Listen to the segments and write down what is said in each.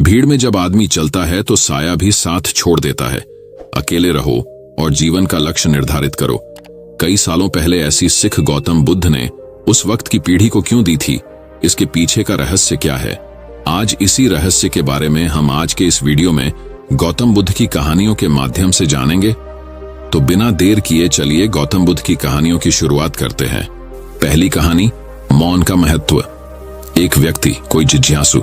भीड़ में जब आदमी चलता है तो साया भी साथ छोड़ देता है। अकेले रहो और जीवन का लक्ष्य निर्धारित करो। कई सालों पहले ऐसी सीख गौतम बुद्ध ने उस वक्त की पीढ़ी को क्यों दी थी? इसके पीछे का रहस्य क्या है? आज इसी रहस्य के बारे में हम आज के इस वीडियो में गौतम बुद्ध की कहानियों के माध्यम से जानेंगे। तो बिना देर किए चलिए गौतम बुद्ध की कहानियों की शुरुआत करते हैं। पहली कहानी, मौन का महत्व। एक व्यक्ति, कोई जिज्ञासु,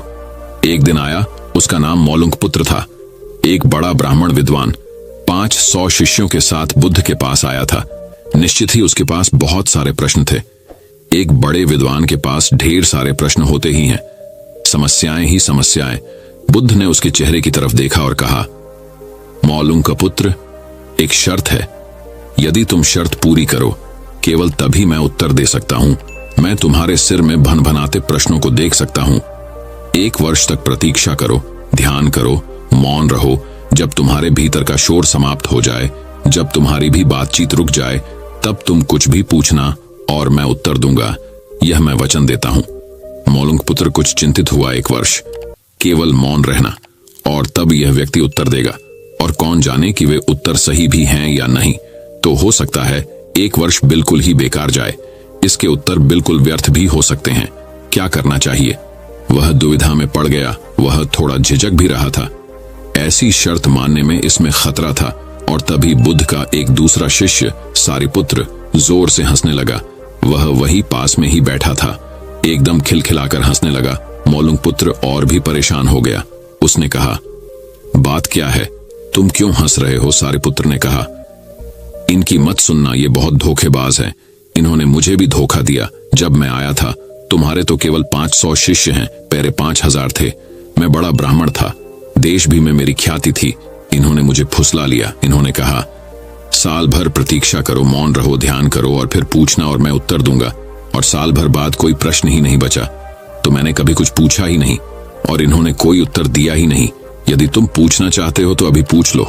एक दिन आया। उसका नाम मौलुंक पुत्र था। एक बड़ा ब्राह्मण विद्वान 500 शिष्यों के साथ बुद्ध के पास आया था। निश्चित ही उसके पास बहुत सारे प्रश्न थे। एक बड़े विद्वान के पास ढेर सारे प्रश्न होते ही हैं, समस्याएं ही समस्याएं। बुद्ध ने उसके चेहरे की तरफ देखा और कहा, मौलुंक पुत्र, एक शर्त है। यदि तुम शर्त पूरी करो, केवल तभी मैं उत्तर दे सकता हूं। मैं तुम्हारे सिर में भनभनाते प्रश्नों को देख सकता हूं। 1 वर्ष तक प्रतीक्षा करो, ध्यान करो, मौन रहो। जब तुम्हारे भीतर का शोर समाप्त हो जाए, जब तुम्हारी भी बातचीत रुक जाए, तब तुम कुछ भी पूछना और मैं उत्तर दूंगा। यह मैं वचन देता हूं। मौलुंक पुत्र कुछ चिंतित हुआ। 1 वर्ष केवल मौन रहना, और तब यह व्यक्ति उत्तर देगा। और कौन जाने कि वे उत्तर सही भी हैं या नहीं। तो हो सकता है 1 वर्ष बिल्कुल ही बेकार जाए। इसके उत्तर बिल्कुल व्यर्थ भी हो सकते हैं। क्या करना चाहिए? वह दुविधा में पड़ गया। वह थोड़ा झिझक भी रहा था। ऐसी शर्त मानने में इसमें खतरा था। और तभी बुद्ध का एक दूसरा शिष्य सारिपुत्र जोर से हंसने लगा। वह वही पास में ही बैठा था। एकदम खिलखिलाकर हंसने लगा। मौलुंक पुत्र और भी परेशान हो गया। उसने कहा, बात क्या है? तुम क्यों हंस रहे हो? सारिपुत्र ने कहा, इनकी मत सुनना, ये बहुत धोखेबाज हैं। इन्होंने मुझे भी धोखा दिया। जब मैं आया था, तुम्हारे तो केवल 500 शिष्य हैं, पहले 5000 थे। मैं बड़ा ब्राह्मण था, देश भी में मेरी ख्याति थी। इन्होंने मुझे फुसला लिया। इन्होंने कहा, साल भर प्रतीक्षा करो, मौन रहो, ध्यान करो और फिर पूछना और मैं उत्तर दूंगा। और साल भर बाद कोई प्रश्न ही नहीं बचा, तो मैंने कभी कुछ पूछा ही नहीं और इन्होंने कोई उत्तर दिया ही नहीं। यदि तुम पूछना चाहते हो तो अभी पूछ लो।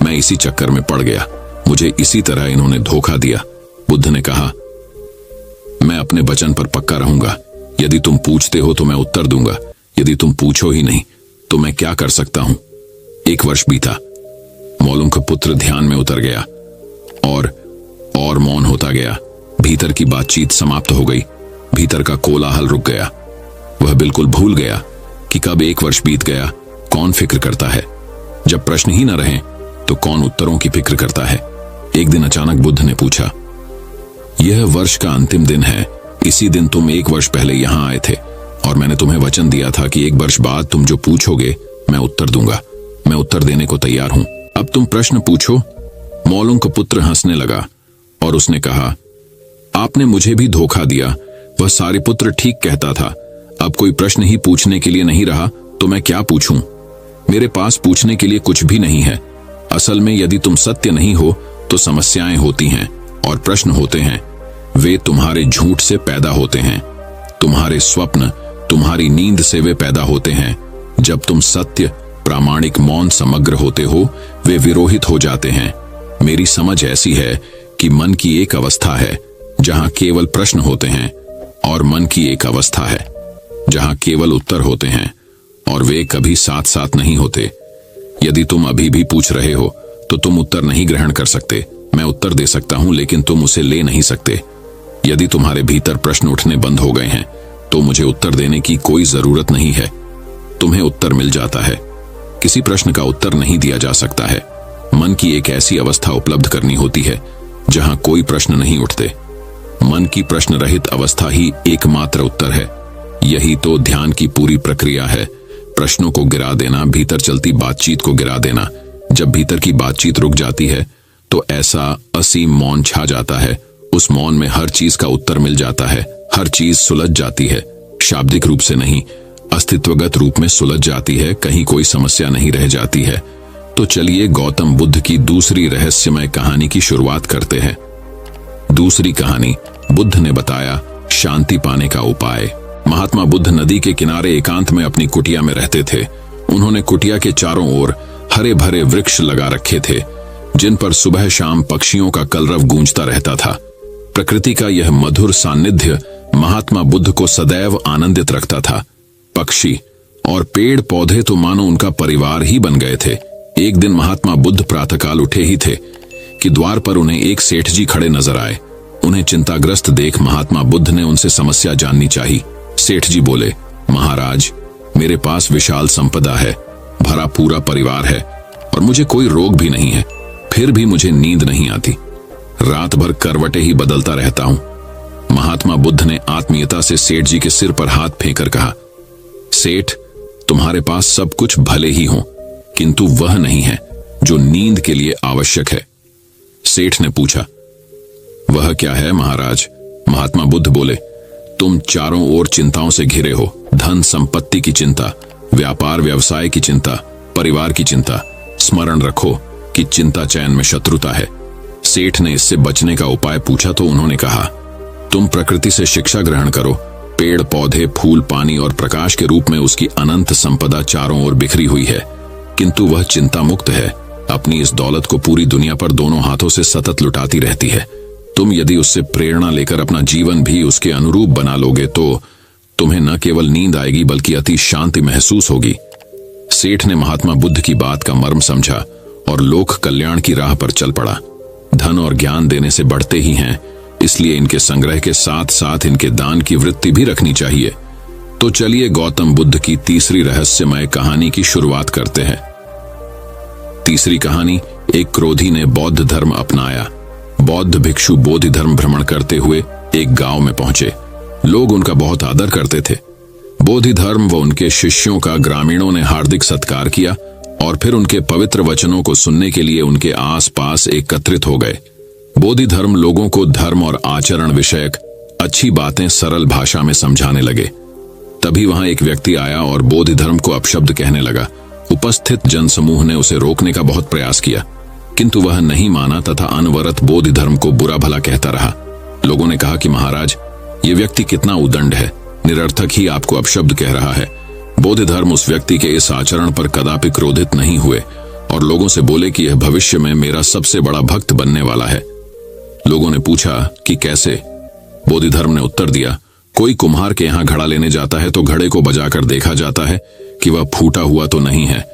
मैं इसी चक्कर में पड़ गया। मुझे इसी तरह इन्होंने धोखा दिया। बुद्ध ने कहा, मैं अपने वचन पर पक्का रहूंगा। यदि तुम पूछते हो तो मैं उत्तर दूंगा। यदि तुम पूछो ही नहीं तो मैं क्या कर सकता हूं? 1 वर्ष बीता। मौलुंक पुत्र ध्यान में उतर गया और मौन होता गया। भीतर की बातचीत समाप्त हो गई। भीतर का कोलाहल रुक गया। वह बिल्कुल भूल गया कि कब 1 वर्ष बीत गया। कौन फिक्र करता है? जब प्रश्न ही न रहे तो कौन उत्तरों की फिक्र करता है? एक दिन अचानक बुद्ध ने पूछा, यह वर्ष का अंतिम दिन है। इसी दिन तुम 1 वर्ष पहले यहां आए थे और मैंने तुम्हें वचन दिया था कि 1 वर्ष बाद तुम जो पूछोगे मैं उत्तर दूंगा। मैं उत्तर देने को तैयार हूं। अब तुम प्रश्न पूछो। मौलुंक पुत्र हंसने लगा और उसने कहा, आपने मुझे भी धोखा दिया। वह सारिपुत्र ठीक कहता था। अब कोई प्रश्न ही पूछने के लिए नहीं रहा तो मैं क्या पूछूं? मेरे पास पूछने के लिए कुछ भी नहीं है। असल में यदि तुम सत्य नहीं हो तो समस्याएं होती हैं और प्रश्न होते हैं। वे तुम्हारे झूठ से पैदा होते हैं। तुम्हारे स्वप्न, तुम्हारी नींद से वे पैदा होते हैं। जब तुम सत्य, प्रामाणिक, मौन, समग्र होते हो, वे विरोहित हो जाते हैं। मेरी समझ ऐसी है कि मन की एक अवस्था है जहां केवल प्रश्न होते हैं और मन की एक अवस्था है जहां केवल उत्तर होते हैं और वे कभी साथ साथ नहीं होते। यदि तुम अभी भी पूछ रहे हो तो तुम उत्तर नहीं ग्रहण कर सकते। मैं उत्तर दे सकता हूं लेकिन तुम उसे ले नहीं सकते। यदि तुम्हारे भीतर प्रश्न उठने बंद हो गए हैं तो मुझे उत्तर देने की कोई जरूरत नहीं है। तुम्हें उत्तर मिल जाता है। किसी प्रश्न का उत्तर नहीं दिया जा सकता है। मन की एक ऐसी अवस्था उपलब्ध करनी होती है जहां कोई प्रश्न नहीं उठते। मन की प्रश्न रहित अवस्था ही एकमात्र उत्तर है। यही तो ध्यान की पूरी प्रक्रिया है। प्रश्नों को गिरा देना, भीतर चलती बातचीत को गिरा देना। जब भीतर की बातचीत रुक जाती है तो ऐसा असीम मौन छा जाता है। उस मौन में हर चीज का उत्तर मिल जाता है। हर चीज सुलझ जाती है। शाब्दिक रूप से नहीं, अस्तित्वगत रूप में सुलझ जाती है। कहीं कोई समस्या नहीं रह जाती है। तो चलिए गौतम बुद्ध की दूसरी रहस्यमय कहानी की शुरुआत करते हैं। दूसरी कहानी, बुद्ध ने बताया शांति पाने का उपाय। महात्मा बुद्ध नदी के किनारे एकांत में अपनी कुटिया में रहते थे। उन्होंने कुटिया के चारों ओर हरे भरे वृक्ष लगा रखे थे जिन पर सुबह शाम पक्षियों का कलरव गूंजता रहता था। प्रकृति का यह मधुर सानिध्य महात्मा बुद्ध को सदैव आनंदित रखता था। पक्षी और पेड़ पौधे तो मानो उनका परिवार ही बन गए थे। एक दिन महात्मा बुद्ध प्रातःकाल उठे ही थे कि द्वार पर उन्हें एक सेठ जी खड़े नजर आए। उन्हें चिंताग्रस्त देख महात्मा बुद्ध ने उनसे समस्या जाननी चाही। सेठ जी बोले, महाराज, मेरे पास विशाल संपदा है, भरा पूरा परिवार है और मुझे कोई रोग भी नहीं है, फिर भी मुझे नींद नहीं आती। रात भर करवटें ही बदलता रहता हूं। महात्मा बुद्ध ने आत्मीयता से सेठ जी के सिर पर हाथ फेंकर कहा, सेठ, तुम्हारे पास सब कुछ भले ही हो, किंतु वह नहीं है जो नींद के लिए आवश्यक है। सेठ ने पूछा, वह क्या है महाराज? महात्मा बुद्ध बोले, तुम चारों ओर चिंताओं से घिरे हो। धन संपत्ति की चिंता, व्यापार व्यवसाय की चिंता, परिवार की चिंता। स्मरण रखो कि चिंता चैन में शत्रुता है। सेठ ने इससे बचने का उपाय पूछा तो उन्होंने कहा, तुम प्रकृति से शिक्षा ग्रहण करो। पेड़ पौधे, फूल, पानी और प्रकाश के रूप में उसकी अनंत संपदा चारों ओर बिखरी हुई है, किंतु वह चिंता मुक्त है। अपनी इस दौलत को पूरी दुनिया पर दोनों हाथों से सतत लुटाती रहती है। तुम यदि उससे प्रेरणा लेकर अपना जीवन भी उसके अनुरूप बना लोगे तो तुम्हें न केवल नींद आएगी बल्कि अति शांति महसूस होगी। सेठ ने महात्मा बुद्ध की बात का मर्म समझा और लोक कल्याण की राह पर चल पड़ा। धन और ज्ञान देने से बढ़ते ही हैं, इसलिए इनके संग्रह के साथ साथ इनके दान की वृत्ति भी रखनी चाहिए। तो चलिए गौतम बुद्ध की तीसरी रहस्यमय कहानी की शुरुआत करते हैं। तीसरी कहानी, एक क्रोधी ने बौद्ध धर्म अपनाया। बौद्ध भिक्षु बोधि धर्म भ्रमण करते हुए एक गांव में पहुंचे। लोग उनका बहुत आदर करते थे। बोधि धर्म व उनके शिष्यों का ग्रामीणों ने हार्दिक सत्कार किया और फिर उनके पवित्र वचनों को सुनने के लिए उनके आसपास एकत्रित हो गए। बोधि धर्म लोगों को धर्म और आचरण विषयक अच्छी बातें सरल भाषा में समझाने लगे। तभी वहां एक व्यक्ति आया और बोधि धर्म को अपशब्द कहने लगा। उपस्थित जनसमूह ने उसे रोकने का बहुत प्रयास किया, किंतु वह नहीं माना तथा अनवरत बोधि धर्म को बुरा भला कहता रहा। लोगों ने कहा कि महाराज, ये व्यक्ति कितना उदंड है, निरर्थक ही आपको अपशब्द कह रहा है। बोधि धर्म उस व्यक्ति के इस आचरण पर कदापि क्रोधित नहीं हुए और लोगों से बोले कि यह भविष्य में मेरा सबसे बड़ा भक्त बनने वाला है। लोगों ने पूछा कि कैसे? बोधि धर्म ने उत्तर दिया, कोई कुम्हार के यहाँ घड़ा लेने जाता है तो घड़े को बजाकर देखा जाता है कि वह फूटा हुआ तो नहीं है।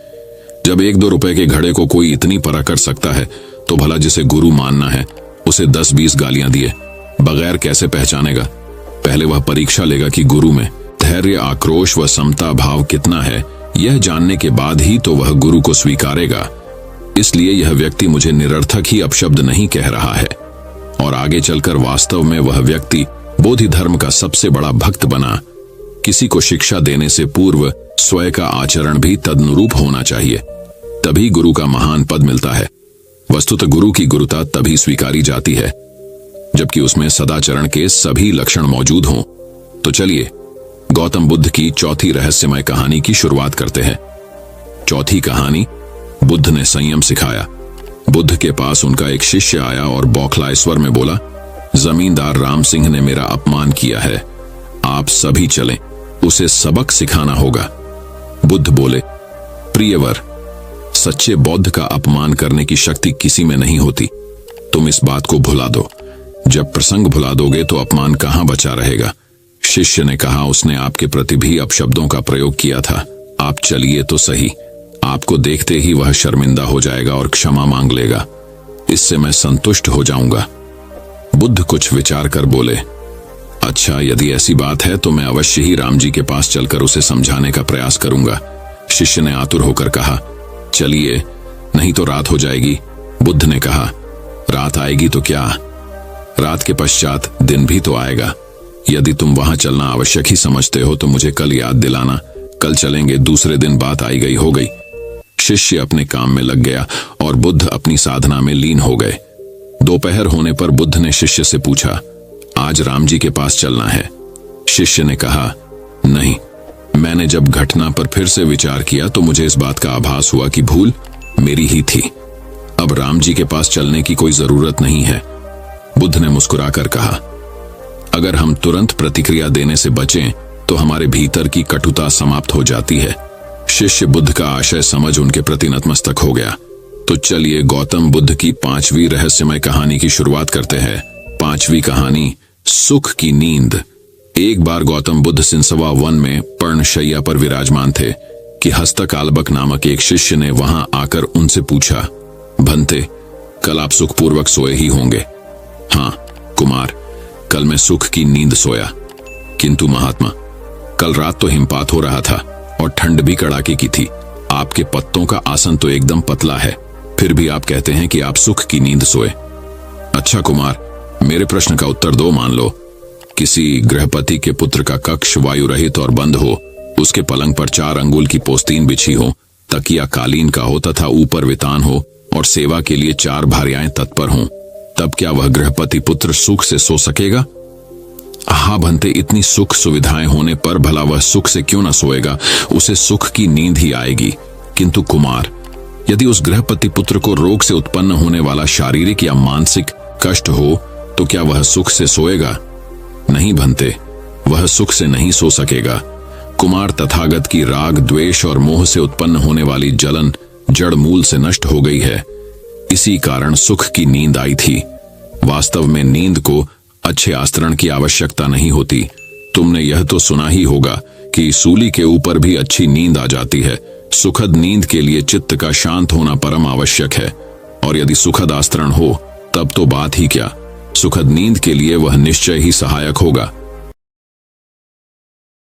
जब 1-2 रुपए के घड़े को कोई इतनी परख कर सकता है तो भला जिसे गुरु मानना है उसे 10-20 गालियां दिए बगैर कैसे पहचानेगा? पहले वह परीक्षा लेगा कि गुरु में धैर्य, आक्रोश व समता भाव कितना है। यह जानने के बाद ही तो वह गुरु को स्वीकारेगा। इसलिए यह व्यक्ति मुझे निरर्थक ही अपशब्द नहीं कह रहा है। और आगे चलकर वास्तव में वह व्यक्ति बोधि धर्म का सबसे बड़ा भक्त बना। किसी को शिक्षा देने से पूर्व स्वयं का आचरण भी तदनुरूप होना चाहिए, तभी गुरु का महान पद मिलता है। वस्तुतः गुरु की गुरुता तभी स्वीकारी जाती है जबकि उसमें सदाचरण के सभी लक्षण मौजूद हों। तो चलिए गौतम बुद्ध की चौथी रहस्यमय कहानी की शुरुआत करते हैं। चौथी कहानी, बुद्ध ने संयम सिखाया। बुद्ध के पास उनका एक शिष्य आया और बौखलाए स्वर में बोला, जमींदार राम सिंह ने मेरा अपमान किया है, आप सभी चलें, उसे सबक सिखाना होगा। बुद्ध बोले, प्रियवर, सच्चे बौद्ध का अपमान करने की शक्ति किसी में नहीं होती। तुम इस बात को भुला दो। जब प्रसंग भुला दोगे तो अपमान कहां बचा रहेगा। शिष्य ने कहा, उसने आपके प्रति भी अपशब्दों का प्रयोग किया था। आप चलिए तो सही, आपको देखते ही वह शर्मिंदा हो जाएगा और क्षमा मांग लेगा। इससे मैं संतुष्ट हो जाऊंगा। बुद्ध कुछ विचार कर बोले, अच्छा, यदि ऐसी बात है तो मैं अवश्य ही राम जी के पास चलकर उसे समझाने का प्रयास करूंगा। शिष्य ने आतुर होकर कहा, चलिए, नहीं तो रात हो जाएगी। बुद्ध ने कहा, रात आएगी तो क्या, रात के पश्चात दिन भी तो आएगा। यदि तुम वहां चलना आवश्यक ही समझते हो तो मुझे कल याद दिलाना, कल चलेंगे। दूसरे दिन बात आई गई हो गई। शिष्य अपने काम में लग गया और बुद्ध अपनी साधना में लीन हो गए। दोपहर होने पर बुद्ध ने शिष्य से पूछा, आज राम जी के पास चलना है? शिष्य ने कहा, नहीं, मैंने जब घटना पर फिर से विचार किया तो मुझे इस बात का आभास हुआ कि भूल मेरी ही थी। अब राम जी के पास चलने की कोई जरूरत नहीं है। बुद्ध ने मुस्कुराकर कहा, अगर हम तुरंत प्रतिक्रिया देने से बचें तो हमारे भीतर की कटुता समाप्त हो जाती है। शिष्य बुद्ध का आशय समझ उनके प्रति नतमस्तक हो गया। तो चलिए गौतम बुद्ध की 5वीं रहस्यमय कहानी की शुरुआत करते हैं। 5वीं कहानी, सुख की नींद। एक बार गौतम बुद्ध सिंसवा वन में पर्णशैया पर विराजमान थे कि हस्तकालबक नामक एक शिष्य ने वहां आकर उनसे पूछा, भंते, कल आप सुखपूर्वक सोए ही होंगे। हाँ कुमार, कल मैं सुख की नींद सोया। किंतु महात्मा, कल रात तो हिमपात हो रहा था और ठंड भी कड़ाके की थी। आपके पत्तों का आसन तो एकदम पतला है, फिर भी आप कहते हैं कि आप सुख की नींद सोए। अच्छा कुमार, मेरे प्रश्न का उत्तर दो। मान लो किसी गृहपति के पुत्र का कक्ष वायु रहित और बंद हो, उसके पलंग पर 4 अंगुल की पोस्तीन बिछी हो, तकिया कालीन का हो तथा ऊपर वितान हो और सेवा के लिए 4 भार्याएं तत्पर हों, तब क्या वह गृहपति पुत्र सुख से सो सकेगा? हाँ भंते, इतनी सुख सुविधाएं होने पर भला वह सुख से क्यों न सोएगा, उसे सुख की नींद ही आएगी। किंतु कुमार, यदि उस गृहपति पुत्र को रोग से उत्पन्न होने वाला शारीरिक या मानसिक कष्ट हो तो क्या वह सुख से सोएगा? नहीं भंते, वह सुख से नहीं सो सकेगा। कुमार, तथागत की राग, द्वेष और मोह से उत्पन्न होने वाली जलन जड़ मूल से नष्ट हो गई है। इसी कारण सुख की नींद आई थी। वास्तव में नींद को अच्छे आस्तरण की आवश्यकता नहीं होती। तुमने यह तो सुना ही होगा कि सूली के ऊपर भी अच्छी नींद आ जाती है। सुखद नींद के लिए चित्त का शांत होना परम आवश्यक है, और यदि सुखद आस्तरण हो तब तो बात ही क्या, सुखद नींद के लिए वह निश्चय ही सहायक होगा।